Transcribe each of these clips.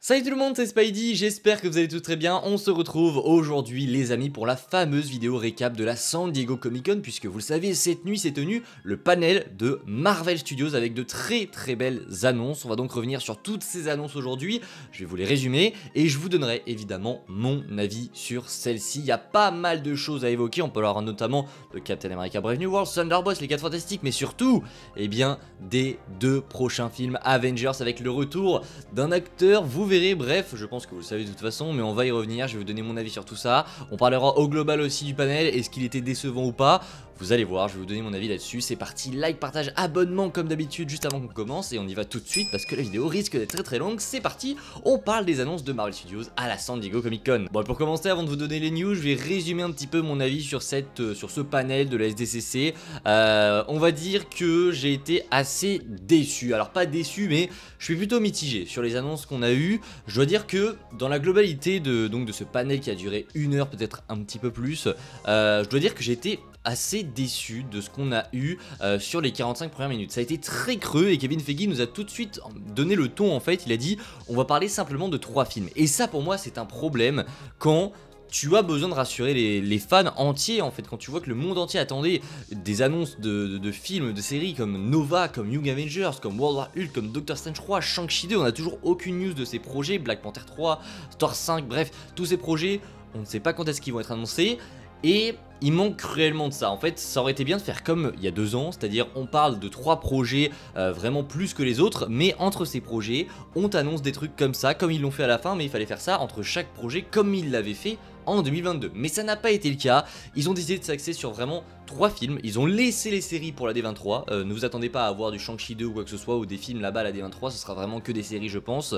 Salut tout le monde, c'est Spidey, j'espère que vous allez tous très bien. On se retrouve aujourd'hui les amis pour la fameuse vidéo récap de la San Diego Comic Con, puisque vous le savez, cette nuit s'est tenu le panel de Marvel Studios avec de très belles annonces. On va donc revenir sur toutes ces annonces aujourd'hui, je vais vous les résumer et je vous donnerai évidemment mon avis sur celle-ci. Il y a pas mal de choses à évoquer, on peut avoir notamment le Captain America Brave New World, Thunderbolts, les 4 Fantastiques, mais surtout, eh bien, des deux prochains films Avengers avec le retour d'un acteur, vous verrez, bref, je pense que vous le savez de toute façon, mais on va y revenir, je vais vous donner mon avis sur tout ça. On parlera au global aussi du panel, est-ce qu'il était décevant ou pas? Vous allez voir, je vais vous donner mon avis là-dessus. C'est parti, like, partage, abonnement comme d'habitude juste avant qu'on commence. Et on y va tout de suite parce que la vidéo risque d'être très longue. C'est parti, on parle des annonces de Marvel Studios à la San Diego Comic Con. Bon, pour commencer, avant de vous donner les news, je vais résumer un petit peu mon avis sur ce panel de la SDCC. On va dire que j'ai été assez déçu. Alors pas déçu, mais je suis plutôt mitigé sur les annonces qu'on a eues. Je dois dire que dans la globalité de ce panel qui a duré 1 heure, peut-être un petit peu plus, je dois dire que j'ai été assez déçu de ce qu'on a eu sur les 45 premières minutes. Ça a été très creux et Kevin Feige nous a tout de suite donné le ton en fait. Il a dit on va parler simplement de 3 films. Et ça pour moi c'est un problème quand tu as besoin de rassurer les fans entiers en fait, quand tu vois que le monde entier attendait des annonces de films, de séries comme Nova, comme Young Avengers, comme World War Hulk, comme Doctor Strange 3, Shang-Chi 2, on a toujours aucune news de ces projets, Black Panther 3, Thor 5, bref, tous ces projets, on ne sait pas quand est-ce qu'ils vont être annoncés. Et il manque cruellement de ça. En fait, ça aurait été bien de faire comme il y a 2 ans, c'est-à-dire on parle de 3 projets vraiment plus que les autres, mais entre ces projets, on t'annonce des trucs comme ça, comme ils l'ont fait à la fin, mais il fallait faire ça entre chaque projet comme ils l'avaient fait en 2022. Mais ça n'a pas été le cas, ils ont décidé de s'axer sur vraiment 3 films, ils ont laissé les séries pour la D23, ne vous attendez pas à avoir du Shang-Chi 2 ou quoi que ce soit, ou des films là-bas à la D23, ce sera vraiment que des séries je pense,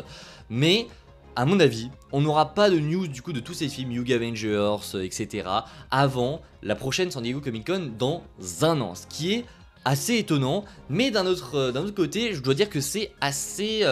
mais à mon avis, on n'aura pas de news du coup de tous ces films, Young Avengers, etc. avant la prochaine San Diego Comic Con dans 1 an, ce qui est assez étonnant, mais d'un autre côté, je dois dire que c'est assez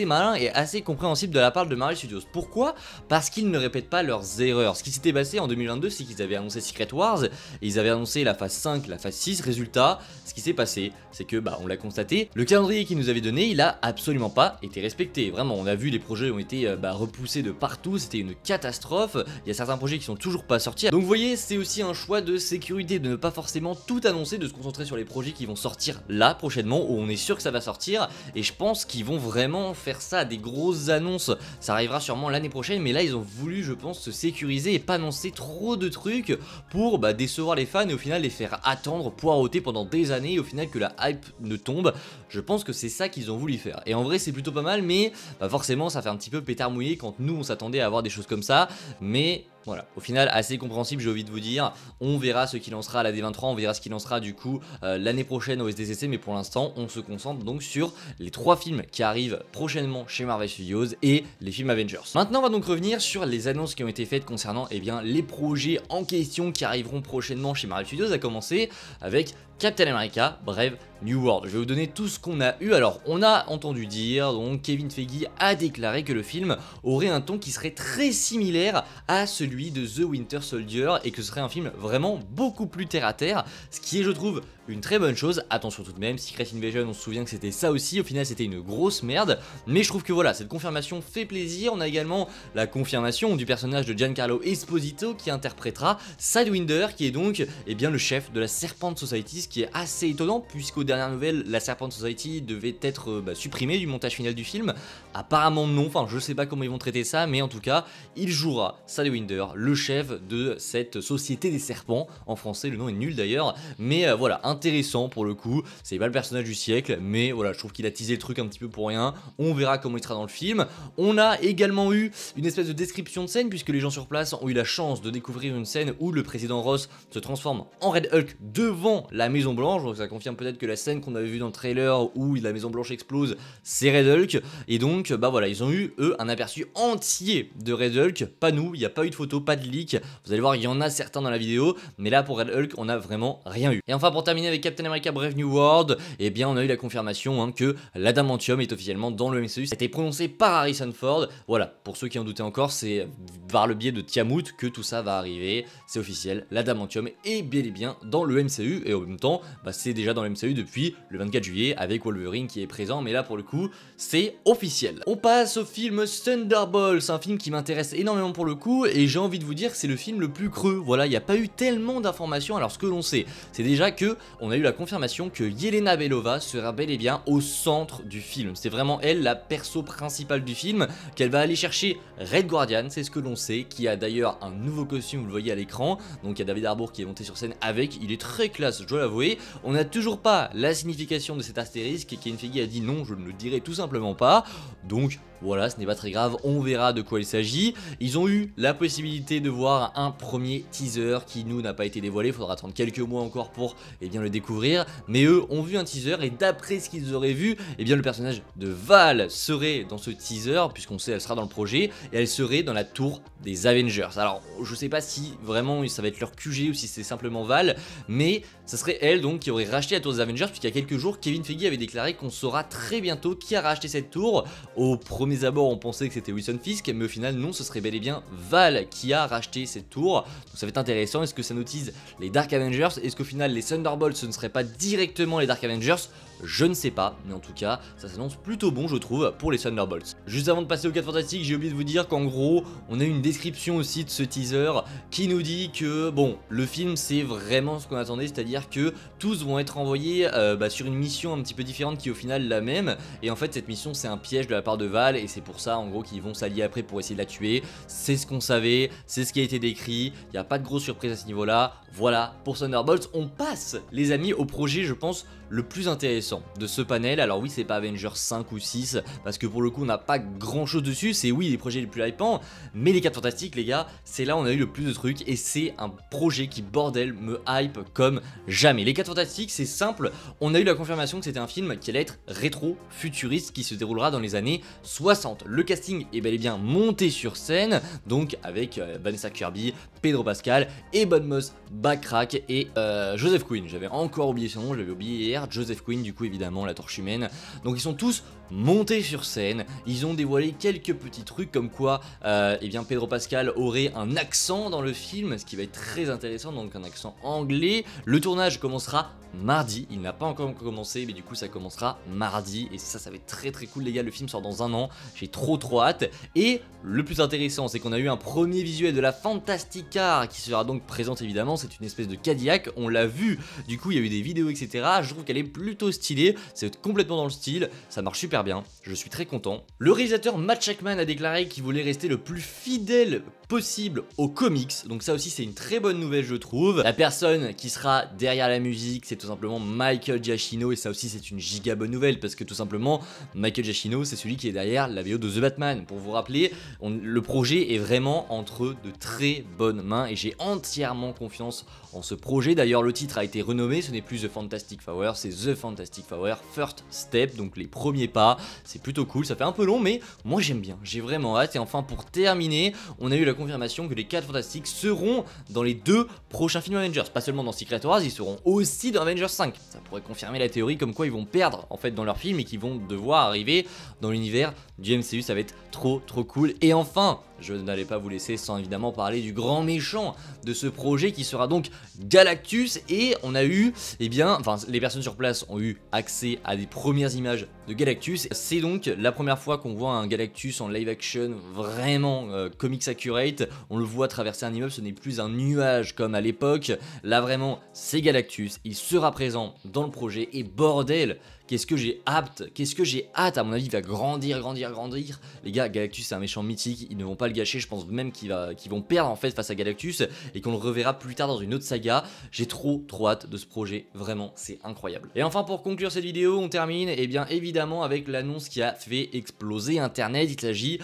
malin et assez compréhensible de la part de Marvel Studios. Pourquoi? Parce qu'ils ne répètent pas leurs erreurs. Ce qui s'était passé en 2022, c'est qu'ils avaient annoncé Secret Wars, et ils avaient annoncé la phase 5, la phase 6, résultat, ce qui s'est passé, c'est que, on l'a constaté, le calendrier qu'ils nous avaient donné, il a absolument pas été respecté. Vraiment, on a vu les projets ont été repoussés de partout, c'était une catastrophe, il y a certains projets qui sont toujours pas sortis. Donc vous voyez, c'est aussi un choix de sécurité, de ne pas forcément tout annoncer, de se concentrer sur les projets qui vont sortir là prochainement, où on est sûr que ça va sortir, et je pense qu'ils vont vraiment faire ça, des grosses annonces, ça arrivera sûrement l'année prochaine, mais là ils ont voulu je pense se sécuriser et pas annoncer trop de trucs pour décevoir les fans et au final les faire attendre, poireauter pendant des années et au final que la hype ne tombe. Je pense que c'est ça qu'ils ont voulu faire, et en vrai c'est plutôt pas mal, mais forcément ça fait un petit peu pétard mouillé quand nous on s'attendait à avoir des choses comme ça, mais voilà, au final assez compréhensible, j'ai envie de vous dire. On verra ce qu'il lancera à la D23, on verra ce qu'il lancera du coup l'année prochaine au SDCC, mais pour l'instant on se concentre donc sur les 3 films qui arrivent prochainement chez Marvel Studios et les films Avengers. Maintenant on va donc revenir sur les annonces qui ont été faites concernant les projets en question qui arriveront prochainement chez Marvel Studios, à commencer avec Captain America Brave New World. Je vais vous donner tout ce qu'on a eu. Alors on a entendu dire, donc Kevin Feige a déclaré que le film aurait un ton qui serait très similaire à celui de The Winter Soldier et que ce serait un film vraiment beaucoup plus terre à terre, ce qui est je trouve une très bonne chose. Attention tout de même, Secret Invasion on se souvient que c'était ça aussi, au final c'était une grosse merde, mais je trouve que voilà, cette confirmation fait plaisir. On a également la confirmation du personnage de Giancarlo Esposito qui interprétera Sidewinder, qui est donc le chef de la Serpent Society, ce qui est assez étonnant puisqu'aux dernières nouvelles la Serpent Society devait être supprimée du montage final du film. Apparemment non, enfin je sais pas comment ils vont traiter ça, mais en tout cas il jouera Sidewinder, le chef de cette société des serpents. En français le nom est nul d'ailleurs, mais voilà, intéressant pour le coup. C'est pas le personnage du siècle, mais voilà, je trouve qu'il a teasé le truc un petit peu pour rien. On verra comment il sera dans le film. On a également eu une espèce de description de scène puisque les gens sur place ont eu la chance de découvrir une scène où le président Ross se transforme en Red Hulk devant la Maison Blanche. Donc ça confirme peut-être que la scène qu'on avait vue dans le trailer où la Maison Blanche explose, c'est Red Hulk. Et donc voilà, ils ont eu eux un aperçu entier de Red Hulk, pas nous, il n'y a pas eu de photo. photos, pas de leak. Vous allez voir, il y en a certains dans la vidéo, mais là pour Red Hulk, on a vraiment rien eu. Et enfin, pour terminer avec Captain America Brave New World, eh bien on a eu la confirmation que l'adamantium est officiellement dans le MCU. Ça a été prononcé par Harrison Ford. Voilà, pour ceux qui en doutaient encore, c'est par le biais de Tiamut que tout ça va arriver. C'est officiel, l'adamantium est bel et bien dans le MCU, et en même temps, c'est déjà dans le MCU depuis le 24 juillet avec Wolverine qui est présent, mais là pour le coup, c'est officiel. On passe au film Thunderbolts, un film qui m'intéresse énormément pour le coup, et j'ai envie de vous dire que c'est le film le plus creux. Voilà, il n'y a pas eu tellement d'informations. Alors ce que l'on sait, c'est déjà que on a eu la confirmation que Yelena Belova sera bel et bien au centre du film. C'est vraiment elle la perso principale du film, qu'elle va aller chercher Red Guardian, c'est ce que l'on sait, qui a d'ailleurs un nouveau costume, vous le voyez à l'écran. Donc il y a David Harbour qui est monté sur scène avec, il est très classe, je dois l'avouer. On n'a toujours pas la signification de cet astérisque, et Kevin Feige a dit non, je ne le dirai tout simplement pas. Donc voilà, ce n'est pas très grave, on verra de quoi il s'agit. Ils ont eu la possibilité de voir un premier teaser qui nous n'a pas été dévoilé, il faudra attendre quelques mois encore pour le découvrir. Mais eux ont vu un teaser, et d'après ce qu'ils auraient vu, le personnage de Val serait dans ce teaser, puisqu'on sait elle sera dans le projet, et elle serait dans la tour des Avengers. Alors je sais pas si vraiment ça va être leur QG ou si c'est simplement Val, mais ça serait elle donc qui aurait racheté la tour des Avengers, puisqu'il y a quelques jours Kevin Feige avait déclaré qu'on saura très bientôt qui a racheté cette tour. Au premier abord on pensait que c'était Wilson Fisk, mais au final non, ce serait bel et bien Val qui a racheté cette tour. Donc ça va être intéressant. Est-ce que ça nous tease les Dark Avengers? Est-ce qu'au final les Thunderbolts ce ne serait pas directement les Dark Avengers? Je ne sais pas, mais en tout cas, ça s'annonce plutôt bon, je trouve, pour les Thunderbolts. Juste avant de passer aux 4 fantastiques, j'ai oublié de vous dire qu'en gros, on a une description aussi de ce teaser qui nous dit que, bon, le film c'est vraiment ce qu'on attendait, c'est-à-dire que tous vont être envoyés sur une mission un petit peu différente qui est au final la même, et en fait cette mission c'est un piège de la part de Val, et c'est pour ça en gros qu'ils vont s'allier après pour essayer de la tuer. C'est ce qu'on savait, c'est ce qui a été décrit, il n'y a pas de grosse surprise à ce niveau-là. Voilà, pour Thunderbolts, on passe les amis au projet, je pense, le plus intéressant de ce panel. Alors oui, c'est pas Avengers 5 ou 6, parce que pour le coup on n'a pas grand chose dessus, c'est oui les projets les plus hypants, mais les 4 fantastiques les gars, c'est là où on a eu le plus de trucs, et c'est un projet qui bordel me hype comme jamais. Les 4 fantastiques c'est simple, on a eu la confirmation que c'était un film qui allait être rétro-futuriste, qui se déroulera dans les années 60. Le casting est bel et bien monté sur scène, donc avec Vanessa Kirby, Pedro Pascal, Ebon Moss Backrack et Joseph Quinn. J'avais encore oublié son nom, je l'avais oublié hier. Joseph Quinn, du coup évidemment la torche humaine. Donc ils sont tous montés sur scène, ils ont dévoilé quelques petits trucs comme quoi Pedro Pascal aurait un accent dans le film, ce qui va être très intéressant, donc un accent anglais. Le tournage commencera mardi, il n'a pas encore commencé, mais du coup ça commencera mardi, et ça va être très très cool les gars. Le film sort dans un an, j'ai trop hâte. Et le plus intéressant, c'est qu'on a eu un premier visuel de la Fantastic Car qui sera donc présente évidemment. C'est une espèce de Cadillac, on l'a vu, du coup il y a eu des vidéos etc. Je trouve qu'elle est plutôt stylée, c'est complètement dans le style, ça marche super bien, je suis très content. Le réalisateur Matt Shakman a déclaré qu'il voulait rester le plus fidèle possible aux comics, donc ça aussi c'est une très bonne nouvelle je trouve. La personne qui sera derrière la musique c'est tout simplement Michael Giacchino, et ça aussi c'est une giga bonne nouvelle, parce que tout simplement Michael Giacchino c'est celui qui est derrière la VO de The Batman. Pour vous rappeler, le projet est vraiment entre de très bonnes mains, et j'ai entièrement confiance en ce projet. D'ailleurs le titre a été renommé, ce n'est plus The Fantastic Four, c'est The Fantastic Four First Step, donc les premiers pas. C'est plutôt cool, ça fait un peu long mais moi j'aime bien, j'ai vraiment hâte. Et enfin pour terminer, on a eu la confirmation que les 4 fantastiques seront dans les 2 prochains films Avengers, pas seulement dans Secret Wars, ils seront aussi dans Avengers 5. Ça pourrait confirmer la théorie comme quoi ils vont perdre en fait dans leur film et qu'ils vont devoir arriver dans l'univers du MCU. Ça va être trop cool. Et enfin, je n'allais pas vous laisser sans évidemment parler du grand méchant de ce projet qui sera donc Galactus. Et on a eu, les personnes sur place ont eu accès à des premières images de Galactus. C'est donc la première fois qu'on voit un Galactus en live action vraiment comics accurate. On le voit traverser un immeuble, ce n'est plus un nuage comme à l'époque. Là vraiment c'est Galactus, il sera présent dans le projet, et bordel, qu'est-ce que j'ai hâte, à mon avis il va grandir. Les gars, Galactus c'est un méchant mythique, ils ne vont pas le gâcher, je pense même qu'ils vont perdre en fait face à Galactus, et qu'on le reverra plus tard dans une autre saga. J'ai trop hâte de ce projet, vraiment c'est incroyable. Et enfin pour conclure cette vidéo, on termine évidemment avec l'annonce qui a fait exploser internet. Il s'agit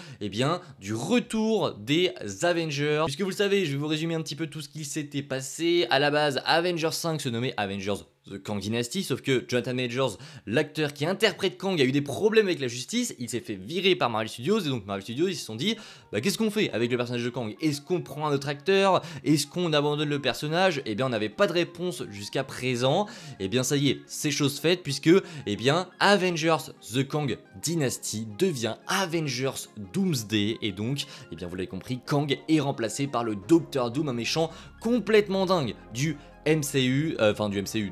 du retour des Avengers. Puisque vous le savez, je vais vous résumer un petit peu tout ce qui s'était passé. À la base, Avengers 5 se nommait Avengers The Kang Dynasty, sauf que Jonathan Majors, l'acteur qui interprète Kang, a eu des problèmes avec la justice, il s'est fait virer par Marvel Studios, et donc Marvel Studios ils se sont dit, bah qu'est-ce qu'on fait avec le personnage de Kang? Est-ce qu'on prend un autre acteur? Est-ce qu'on abandonne le personnage? Eh bien on n'avait pas de réponse jusqu'à présent, et bien ça y est, c'est chose faite, puisque, eh bien, Avengers The Kang Dynasty devient Avengers Doomsday, et donc, eh bien vous l'avez compris, Kang est remplacé par le Docteur Doom, un méchant complètement dingue du MCU,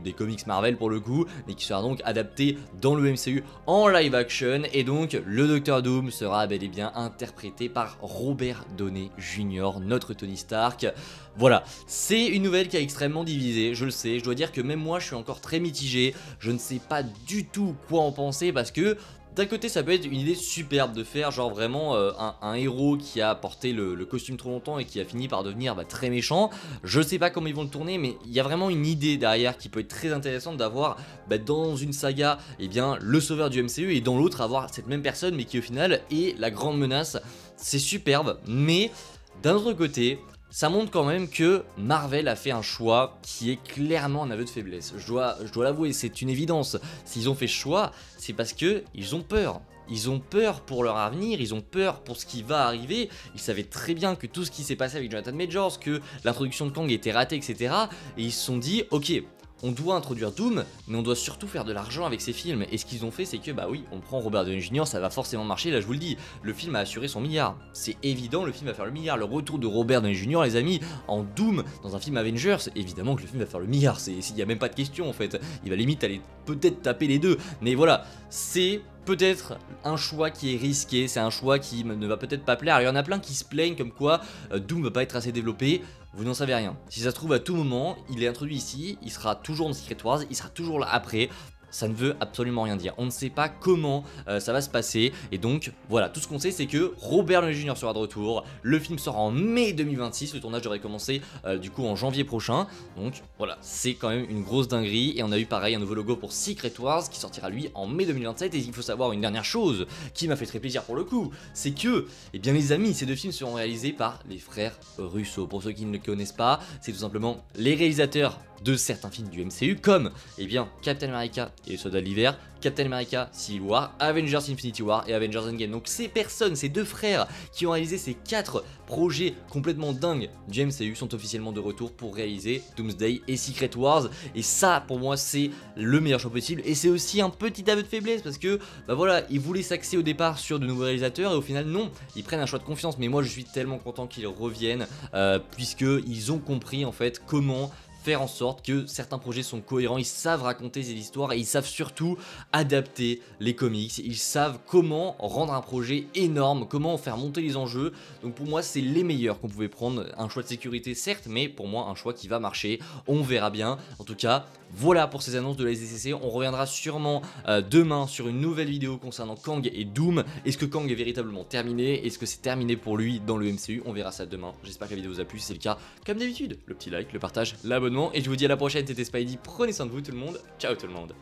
des comics Marvel pour le coup, mais qui sera donc adapté dans le MCU en live action, et donc le Docteur Doom sera bel et bien interprété par Robert Downey Jr., notre Tony Stark. Voilà, c'est une nouvelle qui a extrêmement divisé, je le sais, je dois dire que même moi je suis encore très mitigé, je ne sais pas du tout quoi en penser, parce que d'un côté ça peut être une idée superbe de faire genre vraiment un héros qui a porté le costume trop longtemps et qui a fini par devenir très méchant. Je sais pas comment ils vont le tourner, mais il y a vraiment une idée derrière qui peut être très intéressante d'avoir dans une saga le sauveur du MCU, et dans l'autre avoir cette même personne mais qui au final est la grande menace. C'est superbe, mais d'un autre côté ça montre quand même que Marvel a fait un choix qui est clairement un aveu de faiblesse. Je dois l'avouer, c'est une évidence. S'ils ont fait ce choix, c'est parce que ils ont peur. Ils ont peur pour leur avenir, ils ont peur pour ce qui va arriver. Ils savaient très bien que tout ce qui s'est passé avec Jonathan Majors, que l'introduction de Kang était ratée, etc. Et ils se sont dit, ok, on doit introduire Doom, mais on doit surtout faire de l'argent avec ces films. Et ce qu'ils ont fait, c'est que, bah oui, on prend Robert Downey Jr., ça va forcément marcher, là je vous le dis. Le film a assuré son milliard. C'est évident, le film va faire le milliard. Le retour de Robert Downey Jr., les amis, en Doom, dans un film Avengers, évidemment que le film va faire le milliard. Il n'y a même pas de question, en fait. Il va limite aller peut-être taper les deux. Mais voilà, c'est peut-être un choix qui est risqué, c'est un choix qui ne va peut-être pas plaire. Alors, il y en a plein qui se plaignent comme quoi Doom va pas être assez développé. Vous n'en savez rien. Si ça se trouve, à tout moment, il est introduit ici, il sera toujours dans Secret Wars, il sera toujours là après. Ça ne veut absolument rien dire. On ne sait pas comment ça va se passer. Et donc, voilà, tout ce qu'on sait, c'est que Robert Downey Jr. sera de retour. Le film sort en mai 2026. Le tournage devrait commencer du coup en janvier prochain. Donc, voilà, c'est quand même une grosse dinguerie. Et on a eu pareil un nouveau logo pour Secret Wars qui sortira lui en mai 2027. Et il faut savoir une dernière chose qui m'a fait très plaisir pour le coup, c'est que, eh bien les amis, ces deux films seront réalisés par les frères Russo. Pour ceux qui ne le connaissent pas, c'est tout simplement les réalisateurs de certains films du MCU comme Captain America et le Soldat de l'Hiver, Captain America Civil War, Avengers Infinity War et Avengers Endgame. Donc ces personnes, ces deux frères qui ont réalisé ces 4 projets complètement dingues du MCU sont officiellement de retour pour réaliser Doomsday et Secret Wars. Et ça pour moi c'est le meilleur choix possible, et c'est aussi un petit aveu de faiblesse parce que bah voilà, ils voulaient s'axer au départ sur de nouveaux réalisateurs et au final non, ils prennent un choix de confiance. Mais moi je suis tellement content qu'ils reviennent puisque ils ont compris en fait comment faire en sorte que certains projets sont cohérents, ils savent raconter ces histoires et ils savent surtout adapter les comics, ils savent comment rendre un projet énorme, comment faire monter les enjeux. Donc pour moi c'est les meilleurs qu'on pouvait prendre, un choix de sécurité certes, mais pour moi un choix qui va marcher, on verra bien. En tout cas voilà pour ces annonces de la SDCC, on reviendra sûrement demain sur une nouvelle vidéo concernant Kang et Doom. Est-ce que Kang est véritablement terminé? Est-ce que c'est terminé pour lui dans le MCU? On verra ça demain. J'espère que la vidéo vous a plu, si c'est le cas, comme d'habitude, le petit like, le partage, l'abonnement, et je vous dis à la prochaine, c'était Spidey, prenez soin de vous tout le monde, ciao tout le monde.